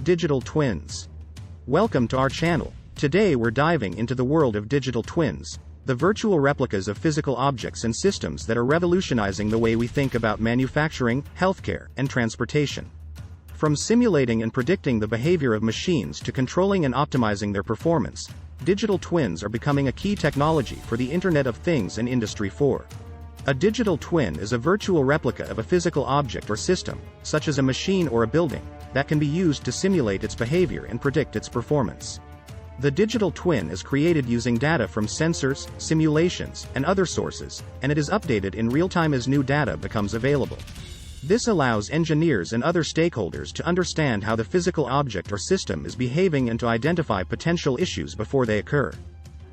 Digital twins. Welcome to our channel. Today we're diving into the world of digital twins, the virtual replicas of physical objects and systems that are revolutionizing the way we think about manufacturing, healthcare, and transportation. From simulating and predicting the behavior of machines to controlling and optimizing their performance, digital twins are becoming a key technology for the Internet of Things and Industry 4. A digital twin is a virtual replica of a physical object or system, such as a machine or a building, that can be used to simulate its behavior and predict its performance. The digital twin is created using data from sensors, simulations, and other sources, and it is updated in real time as new data becomes available. This allows engineers and other stakeholders to understand how the physical object or system is behaving and to identify potential issues before they occur.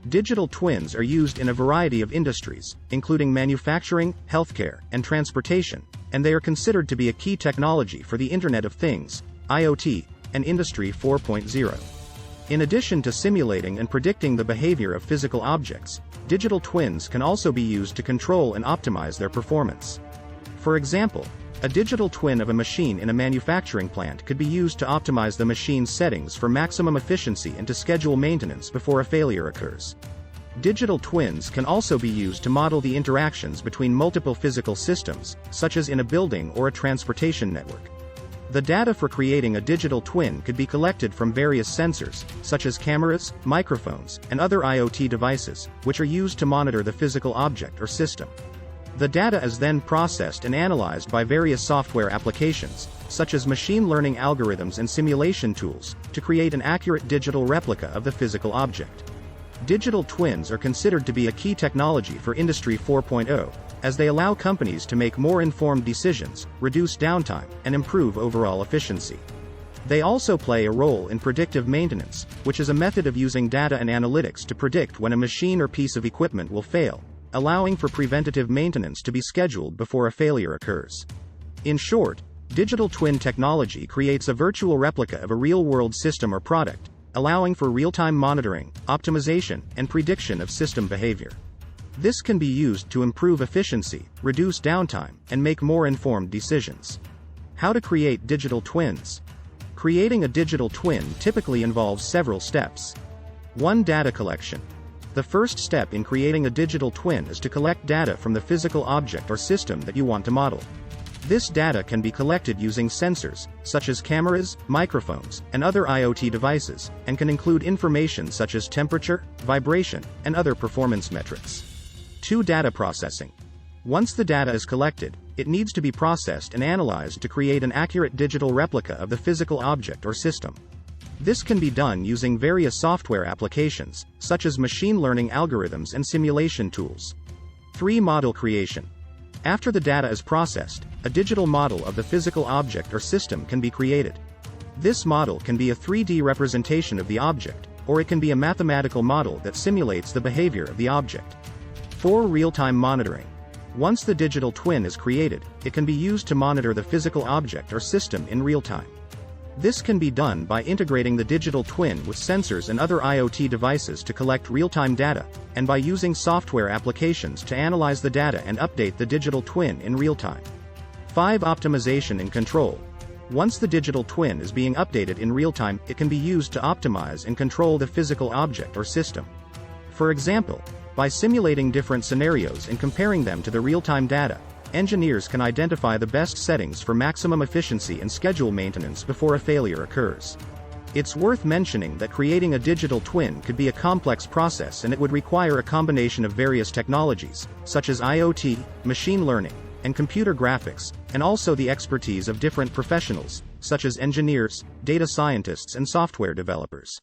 Digital twins are used in a variety of industries, including manufacturing, healthcare, and transportation, and they are considered to be a key technology for the Internet of Things, IoT, and Industry 4.0. In addition to simulating and predicting the behavior of physical objects, digital twins can also be used to control and optimize their performance. For example, a digital twin of a machine in a manufacturing plant could be used to optimize the machine's settings for maximum efficiency and to schedule maintenance before a failure occurs. Digital twins can also be used to model the interactions between multiple physical systems, such as in a building or a transportation network. The data for creating a digital twin could be collected from various sensors, such as cameras, microphones, and other IoT devices, which are used to monitor the physical object or system. The data is then processed and analyzed by various software applications, such as machine learning algorithms and simulation tools, to create an accurate digital replica of the physical object. Digital twins are considered to be a key technology for Industry 4.0, as they allow companies to make more informed decisions, reduce downtime, and improve overall efficiency. They also play a role in predictive maintenance, which is a method of using data and analytics to predict when a machine or piece of equipment will fail, allowing for preventative maintenance to be scheduled before a failure occurs. In short, digital twin technology creates a virtual replica of a real-world system or product, allowing for real-time monitoring, optimization, and prediction of system behavior. This can be used to improve efficiency, reduce downtime, and make more informed decisions. How to create digital twins? Creating a digital twin typically involves several steps. 1. Data collection. The first step in creating a digital twin is to collect data from the physical object or system that you want to model. This data can be collected using sensors, such as cameras, microphones, and other IoT devices, and can include information such as temperature, vibration, and other performance metrics. 2. Data processing. Once the data is collected, it needs to be processed and analyzed to create an accurate digital replica of the physical object or system. This can be done using various software applications, such as machine learning algorithms and simulation tools. 3. Model creation. After the data is processed, a digital model of the physical object or system can be created. This model can be a 3D representation of the object, or it can be a mathematical model that simulates the behavior of the object. 4. Real-time monitoring. Once the digital twin is created, it can be used to monitor the physical object or system in real time. This can be done by integrating the digital twin with sensors and other IoT devices to collect real-time data, and by using software applications to analyze the data and update the digital twin in real time. 5. Optimization and control. Once the digital twin is being updated in real time, it can be used to optimize and control the physical object or system. For example, by simulating different scenarios and comparing them to the real-time data, engineers can identify the best settings for maximum efficiency and schedule maintenance before a failure occurs. It's worth mentioning that creating a digital twin could be a complex process, and it would require a combination of various technologies, such as IoT, machine learning, and computer graphics, and also the expertise of different professionals, such as engineers, data scientists, and software developers.